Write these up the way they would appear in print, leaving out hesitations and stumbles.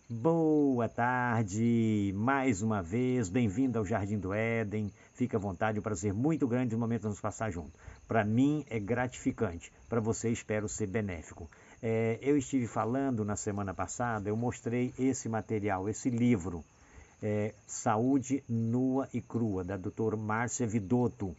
Boa tarde, mais uma vez, bem-vindo ao Jardim do Éden. Fique à vontade, um prazer muito grande o momento de nos passar junto. Para mim é gratificante, para você espero ser benéfico. Eu estive falando na semana passada, eu mostrei esse material, esse livro, Saúde Nua e Crua, da doutora Márcia Vidotto,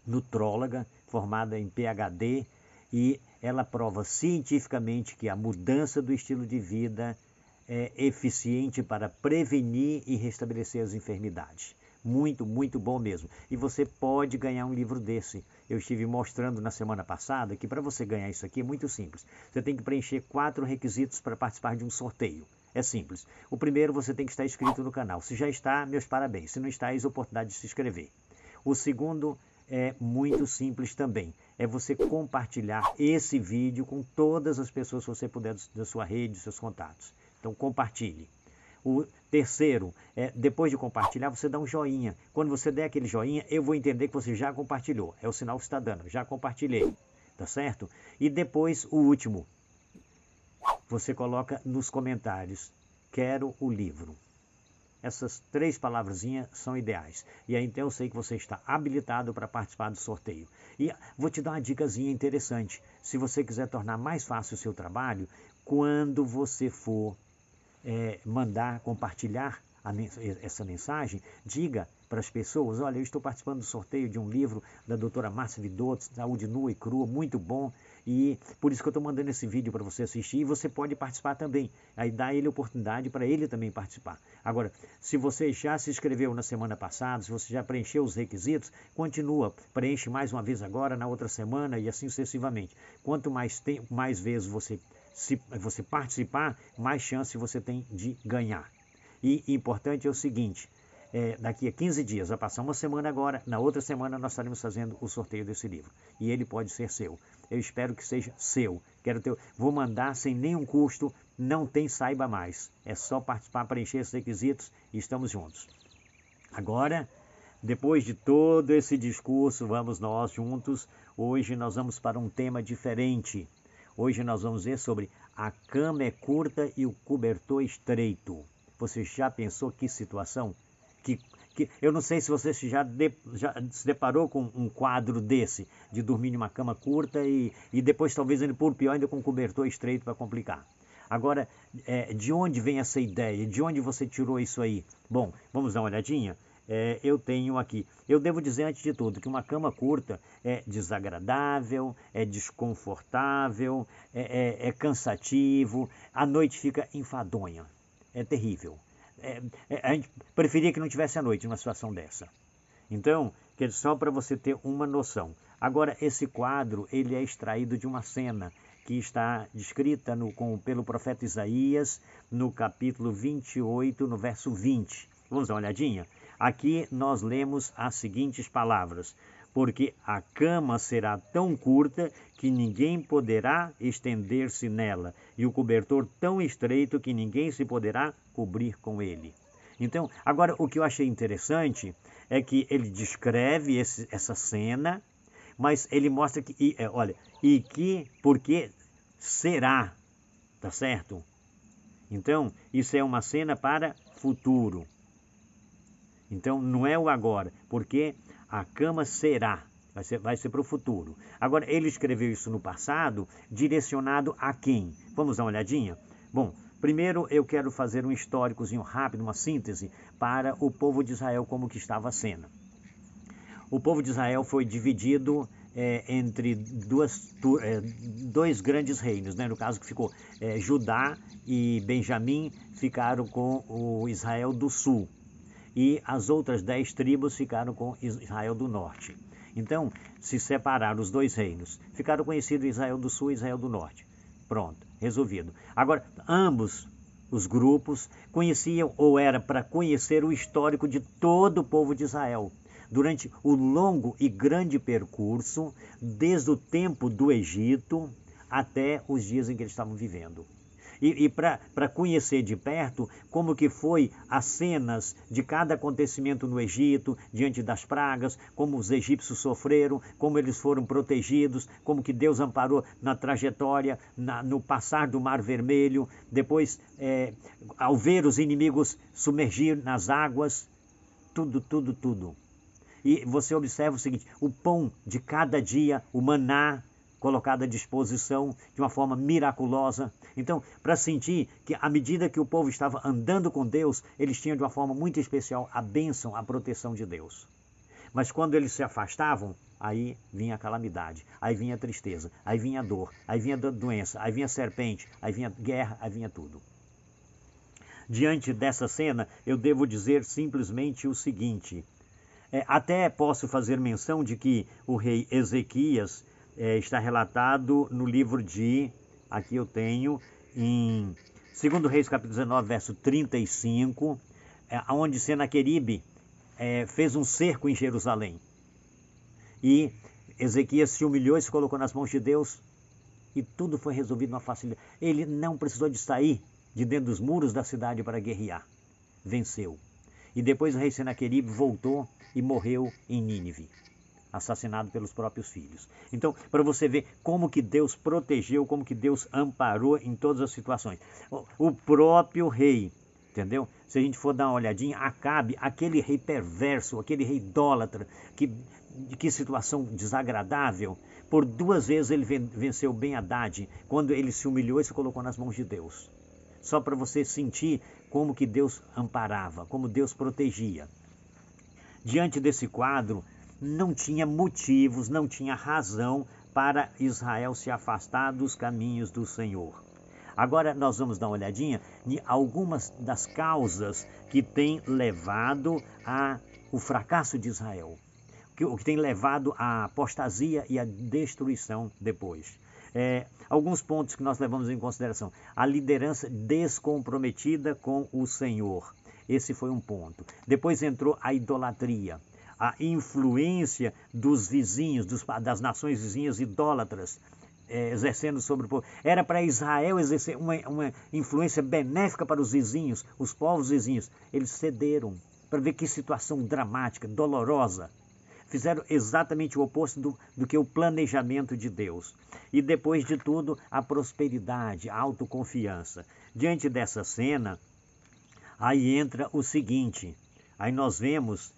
nutróloga, formada em PhD, e ela prova cientificamente que a mudança do estilo de vida é eficiente para prevenir e restabelecer as enfermidades. Muito, muito bom mesmo. E você pode ganhar um livro desse. Eu estive mostrando na semana passada que para você ganhar isso aqui é muito simples. Você tem que preencher 4 requisitos para participar de um sorteio. É simples. O primeiro, você tem que estar inscrito no canal. Se já está, meus parabéns. Se não está, é a oportunidade de se inscrever. O segundo é muito simples também. É você compartilhar esse vídeo com todas as pessoas que você puder da sua rede, dos seus contatos. Então compartilhe. O terceiro, depois de compartilhar, você dá um joinha. Quando você der aquele joinha, eu vou entender que você já compartilhou. É o sinal que está dando, já compartilhei. Tá certo? E depois, o último, você coloca nos comentários, quero o livro. Essas 3 palavrinhas são ideais. E aí então eu sei que você está habilitado para participar do sorteio. E vou te dar uma dicasinha interessante. Se você quiser tornar mais fácil o seu trabalho, quando você for mandar, compartilhar essa mensagem, diga para as pessoas, olha, eu estou participando do sorteio de um livro da doutora Márcia Vidotto, Saúde Nua e Crua, muito bom, e por isso que eu estou mandando esse vídeo para você assistir, e você pode participar também, aí dá ele a oportunidade para ele também participar. Agora, se você já se inscreveu na semana passada, se você já preencheu os requisitos, continua, preenche mais uma vez agora, na outra semana e assim sucessivamente. Quanto mais tempo, mais vezes você participar, mais chance você tem de ganhar. E importante é o seguinte, daqui a 15 dias, vai passar uma semana agora, na outra semana nós estaremos fazendo o sorteio desse livro. E ele pode ser seu. Eu espero que seja seu. Vou mandar sem nenhum custo, não tem saiba mais. É só participar, preencher esses requisitos e estamos juntos. Agora, depois de todo esse discurso, vamos nós juntos. Hoje nós vamos para um tema diferente. Hoje nós vamos ver sobre a cama é curta e o cobertor estreito. Você já pensou que situação? Eu não sei se você já se deparou com um quadro desse, de dormir em uma cama curta e depois talvez ainda por pior, ainda com um cobertor estreito para complicar. Agora, de onde vem essa ideia? De onde você tirou isso aí? Bom, vamos dar uma olhadinha? Eu tenho aqui. Eu devo dizer antes de tudo que uma cama curta é desagradável, é desconfortável, é cansativo, a noite fica enfadonha, é terrível. A gente preferia que não tivesse a noite numa situação dessa. Então, só para você ter uma noção. Agora, esse quadro ele é extraído de uma cena que está descrita pelo profeta Isaías no capítulo 28, no verso 20. Vamos dar uma olhadinha? Aqui nós lemos as seguintes palavras: porque a cama será tão curta que ninguém poderá estender-se nela, e o cobertor tão estreito que ninguém se poderá cobrir com ele. Então, agora o que eu achei interessante é que ele descreve essa cena, mas ele mostra que, porque será, tá certo? Então, isso é uma cena para futuro. Então, não é o agora, porque a cama será, vai ser para o futuro. Agora, ele escreveu isso no passado, direcionado a quem? Vamos dar uma olhadinha? Bom, primeiro eu quero fazer um históricozinho rápido, uma síntese, para o povo de Israel, como que estava a cena. O povo de Israel foi dividido entre dois grandes reinos, né? No caso que ficou Judá e Benjamim ficaram com o Israel do Sul. E as outras 10 tribos ficaram com Israel do Norte. Então, se separaram os 2 reinos. Ficaram conhecidos Israel do Sul e Israel do Norte. Pronto, resolvido. Agora, ambos os grupos conheciam, ou era para conhecer o histórico de todo o povo de Israel, durante o longo e grande percurso, desde o tempo do Egito até os dias em que eles estavam vivendo. e para conhecer de perto como que foi as cenas de cada acontecimento no Egito, diante das pragas, como os egípcios sofreram, como eles foram protegidos, como que Deus amparou na trajetória, no passar do Mar Vermelho, depois ao ver os inimigos submergir nas águas, tudo. E você observa o seguinte, o pão de cada dia, o maná, colocado à disposição de uma forma miraculosa. Então, para sentir que à medida que o povo estava andando com Deus, eles tinham de uma forma muito especial a bênção, a proteção de Deus. Mas quando eles se afastavam, aí vinha a calamidade, aí vinha a tristeza, aí vinha a dor, aí vinha a doença, aí vinha a serpente, aí vinha a guerra, aí vinha tudo. Diante dessa cena, eu devo dizer simplesmente o seguinte, até posso fazer menção de que o rei Ezequias está relatado no livro de, aqui eu tenho, em 2 Reis capítulo 19, verso 35, onde Senaqueribe fez um cerco em Jerusalém. E Ezequias se humilhou e se colocou nas mãos de Deus e tudo foi resolvido numa facilidade. Ele não precisou de sair de dentro dos muros da cidade para guerrear. Venceu. E depois o rei Senaqueribe voltou e morreu em Nínive, assassinado pelos próprios filhos. Então, para você ver como que Deus protegeu, como que Deus amparou em todas as situações. O próprio rei, entendeu? Se a gente for dar uma olhadinha, Acabe, aquele rei perverso, aquele rei idólatra, que situação desagradável, por 2 vezes ele venceu Ben-Hadad, quando ele se humilhou e se colocou nas mãos de Deus. Só para você sentir como que Deus amparava, como Deus protegia. Diante desse quadro, não tinha motivos, não tinha razão para Israel se afastar dos caminhos do Senhor. Agora nós vamos dar uma olhadinha em algumas das causas que têm levado ao fracasso de Israel, o que tem levado à apostasia e à destruição depois. Alguns pontos que nós levamos em consideração. A liderança descomprometida com o Senhor. Esse foi um ponto. Depois entrou a idolatria. A influência dos vizinhos, das nações vizinhas idólatras, exercendo sobre o povo. Era para Israel exercer uma influência benéfica para os vizinhos, os povos vizinhos. Eles cederam, para ver que situação dramática, dolorosa. Fizeram exatamente o oposto do que o planejamento de Deus. E depois de tudo, a prosperidade, a autoconfiança. Diante dessa cena, aí entra o seguinte, aí nós vemos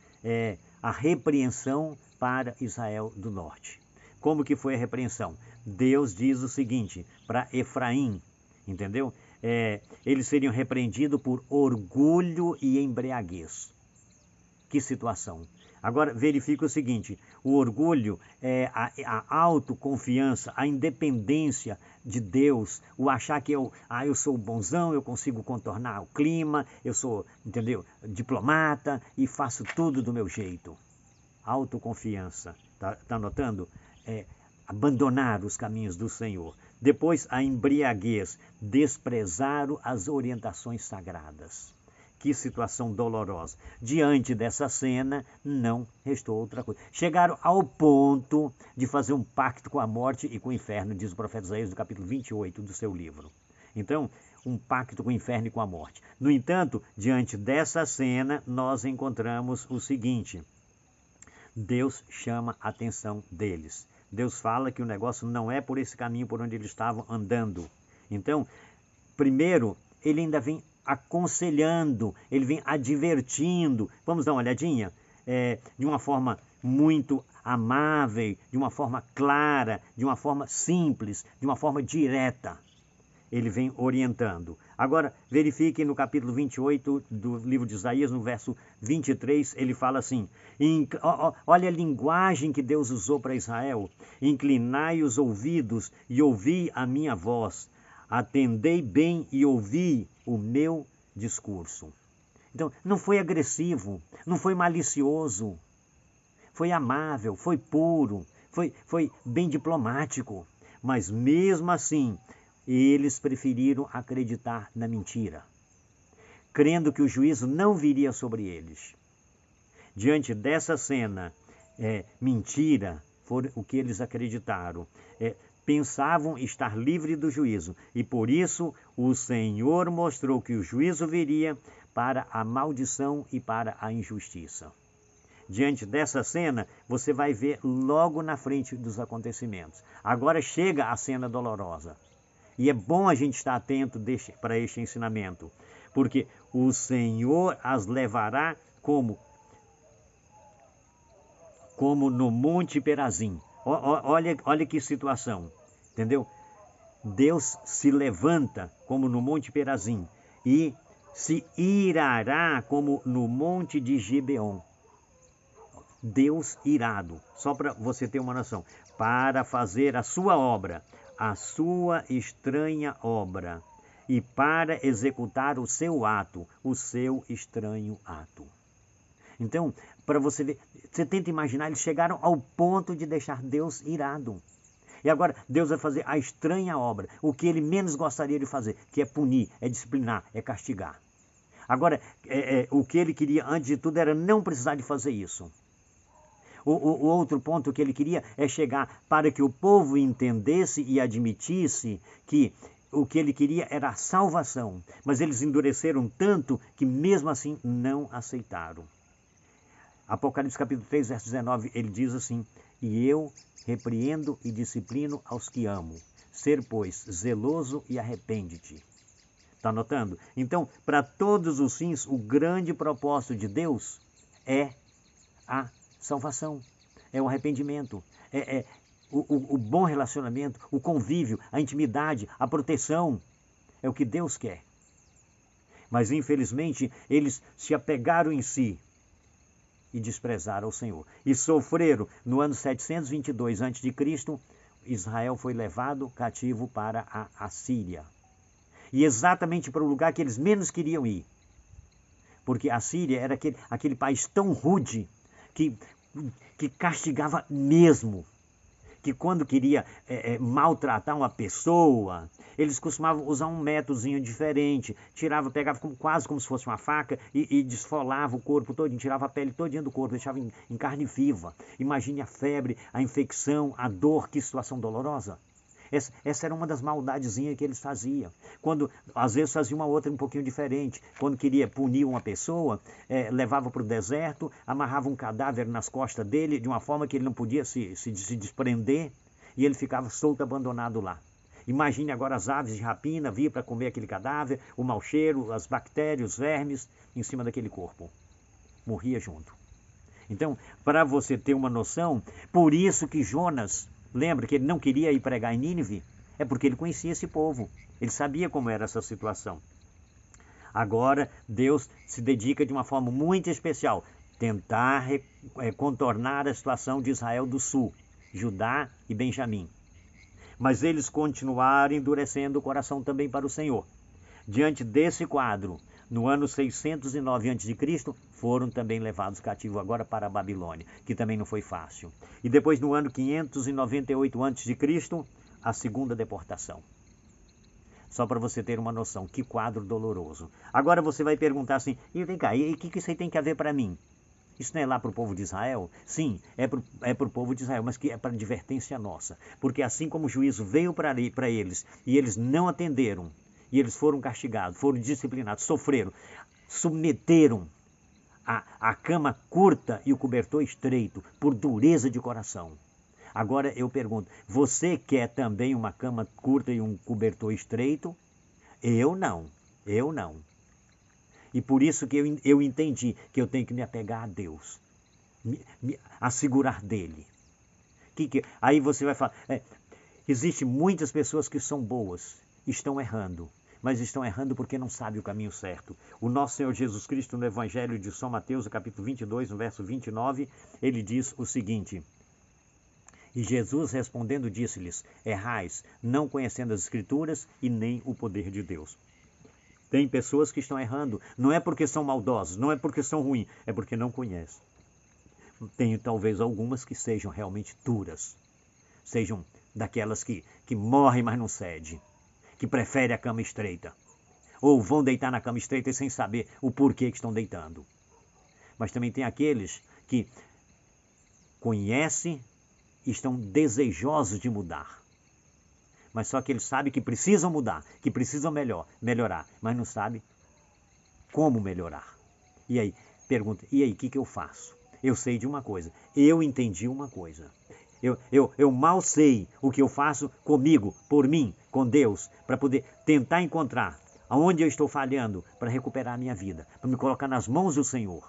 a repreensão para Israel do Norte. Como que foi a repreensão? Deus diz o seguinte, para Efraim, entendeu? Eles seriam repreendidos por orgulho e embriaguez. Que situação! Agora, verifica o seguinte, o orgulho é a autoconfiança, a independência de Deus, o achar que eu sou bonzão, eu consigo contornar o clima, eu sou, entendeu, diplomata e faço tudo do meu jeito. Autoconfiança, tá notando? Abandonar os caminhos do Senhor. Depois, a embriaguez, desprezaram as orientações sagradas. Que situação dolorosa. Diante dessa cena, não restou outra coisa. Chegaram ao ponto de fazer um pacto com a morte e com o inferno, diz o profeta Isaías no capítulo 28 do seu livro. Então, um pacto com o inferno e com a morte. No entanto, diante dessa cena, nós encontramos o seguinte. Deus chama a atenção deles. Deus fala que o negócio não é por esse caminho por onde eles estavam andando. Então, primeiro, ele ainda vem aconselhando, ele vem advertindo. Vamos dar uma olhadinha? De uma forma muito amável, de uma forma clara, de uma forma simples, de uma forma direta. Ele vem orientando. Agora, verifique no capítulo 28 do livro de Isaías, no verso 23, ele fala assim, olha a linguagem que Deus usou para Israel. Inclinai os ouvidos e ouvi a minha voz. Atendei bem e ouvi o meu discurso. Então, não foi agressivo, não foi malicioso, foi amável, foi puro, foi bem diplomático. Mas mesmo assim, eles preferiram acreditar na mentira, crendo que o juízo não viria sobre eles. Diante dessa cena, mentira, foi o que eles acreditaram. pensavam estar livre do juízo, e por isso o Senhor mostrou que o juízo viria para a maldição e para a injustiça. Diante dessa cena, você vai ver logo na frente dos acontecimentos. Agora chega a cena dolorosa. E é bom a gente estar atento para este ensinamento, porque o Senhor as levará como no Monte Perazim. Olha que situação, entendeu? Deus se levanta como no Monte Perazim e se irará como no Monte de Gibeon. Deus irado, só para você ter uma noção, para fazer a sua obra, a sua estranha obra, e para executar o seu ato, o seu estranho ato. Então, para você ver, você tenta imaginar, eles chegaram ao ponto de deixar Deus irado. E agora Deus vai fazer a estranha obra, o que ele menos gostaria de fazer, que é punir, é disciplinar, é castigar. Agora, o que ele queria antes de tudo era não precisar de fazer isso. O outro ponto que ele queria é chegar para que o povo entendesse e admitisse que o que ele queria era a salvação. Mas eles endureceram tanto que mesmo assim não aceitaram. Apocalipse capítulo 3, verso 19, ele diz assim: e eu repreendo e disciplino aos que amo. Ser, pois, zeloso e arrepende-te. Está notando? Então, para todos os fins, o grande propósito de Deus é a salvação, é o arrependimento, o bom relacionamento, o convívio, a intimidade, a proteção. É o que Deus quer. Mas, infelizmente, eles se apegaram em si e desprezaram o Senhor. E sofreram, no ano 722 a.C., Israel foi levado cativo para a Assíria. E exatamente para o lugar que eles menos queriam ir. Porque a Síria era aquele país tão rude que castigava mesmo. Que quando queria maltratar uma pessoa, eles costumavam usar um métodozinho diferente. Pegava quase como se fosse uma faca e desfolava o corpo todo, tirava a pele todinha do corpo, deixava em carne viva. Imagine a febre, a infecção, a dor, que situação dolorosa. Essa era uma das maldadezinhas que eles faziam. Quando, às vezes, fazia uma outra um pouquinho diferente. Quando queria punir uma pessoa, levava para o deserto, amarrava um cadáver nas costas dele, de uma forma que ele não podia se desprender, e ele ficava solto, abandonado lá. Imagine agora as aves de rapina vir para comer aquele cadáver, o mau cheiro, as bactérias, os vermes em cima daquele corpo. Morria junto. Então, para você ter uma noção, por isso que Jonas... Lembra que ele não queria ir pregar em Nínive? É porque ele conhecia esse povo. Ele sabia como era essa situação. Agora, Deus se dedica de uma forma muito especial. Tentar contornar a situação de Israel do Sul, Judá e Benjamim. Mas eles continuaram endurecendo o coração também para o Senhor. Diante desse quadro, no ano 609 a.C., foram também levados cativos agora para a Babilônia, que também não foi fácil. E depois, no ano 598 a.C., a segunda deportação. Só para você ter uma noção, que quadro doloroso. Agora você vai perguntar assim, e vem cá, e o que isso aí tem que haver para mim? Isso não é lá para o povo de Israel? Sim, é para o povo de Israel, mas que é para advertência nossa. Porque assim como o juízo veio para eles, e eles não atenderam, e eles foram castigados, foram disciplinados, sofreram, submeteram a cama curta e o cobertor estreito, por dureza de coração. Agora eu pergunto, você quer também uma cama curta e um cobertor estreito? Eu não. E por isso que eu entendi que eu tenho que me apegar a Deus, me assegurar dele. Aí você vai falar, existem muitas pessoas que são boas, estão errando. Mas estão errando porque não sabem o caminho certo. O nosso Senhor Jesus Cristo, no Evangelho de São Mateus, capítulo 22, no verso 29, ele diz o seguinte: e Jesus respondendo disse-lhes, errais, não conhecendo as Escrituras e nem o poder de Deus. Tem pessoas que estão errando, não é porque são maldosos, não é porque são ruins, é porque não conhecem. Tem talvez algumas que sejam realmente duras, sejam daquelas que morrem, mas não cedem, que preferem a cama estreita, ou vão deitar na cama estreita sem saber o porquê que estão deitando. Mas também tem aqueles que conhecem e estão desejosos de mudar. mas só que eles sabem que precisam mudar, que precisam melhorar, mas não sabem como melhorar. E aí, pergunta, e aí, o que eu faço? Eu sei de uma coisa, eu entendi uma coisa. Eu mal sei o que eu faço comigo, por mim, com Deus, para poder tentar encontrar aonde eu estou falhando para recuperar a minha vida, para me colocar nas mãos do Senhor.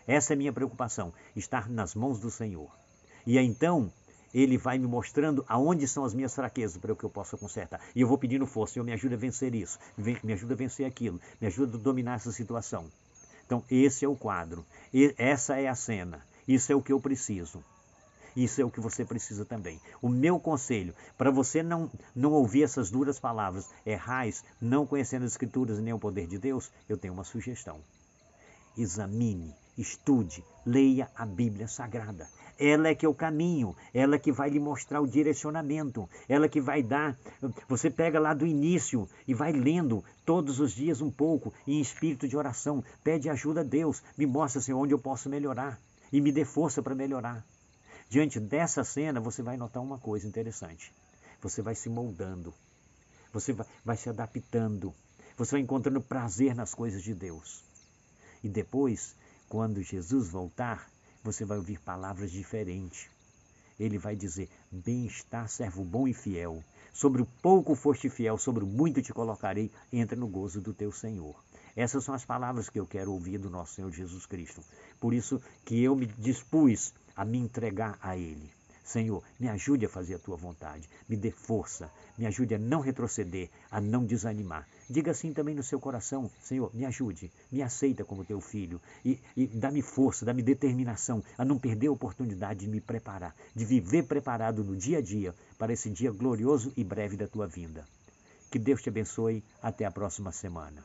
Essa é a minha preocupação, estar nas mãos do Senhor. E aí, então, Ele vai me mostrando aonde são as minhas fraquezas para que eu possa consertar. E eu vou pedindo força, Senhor, me ajuda a vencer isso, me ajuda a vencer aquilo, me ajuda a dominar essa situação. Então, esse é o quadro, essa é a cena, isso é o que eu preciso. Isso é o que você precisa também. O meu conselho, para você não ouvir essas duras palavras, errais, não conhecendo as Escrituras nem o poder de Deus, eu tenho uma sugestão. Examine, estude, leia a Bíblia Sagrada. Ela é que é o caminho, ela é que vai lhe mostrar o direcionamento, ela é que vai dar. Você pega lá do início e vai lendo todos os dias um pouco, em espírito de oração. Pede ajuda a Deus, me mostra, Senhor, onde eu posso melhorar e me dê força para melhorar. Diante dessa cena, você vai notar uma coisa interessante. Você vai se moldando, você vai se adaptando, você vai encontrando prazer nas coisas de Deus. E depois, quando Jesus voltar, você vai ouvir palavras diferentes. Ele vai dizer, bem-estar, servo bom e fiel. Sobre o pouco foste fiel, sobre o muito te colocarei, entra no gozo do teu Senhor. Essas são as palavras que eu quero ouvir do nosso Senhor Jesus Cristo. Por isso que eu me dispus a me entregar a Ele. Senhor, me ajude a fazer a Tua vontade, me dê força, me ajude a não retroceder, a não desanimar. Diga assim também no seu coração, Senhor, me ajude, me aceita como Teu filho e dá-me força, dá-me determinação a não perder a oportunidade de me preparar, de viver preparado no dia a dia para esse dia glorioso e breve da Tua vinda. Que Deus te abençoe, até a próxima semana.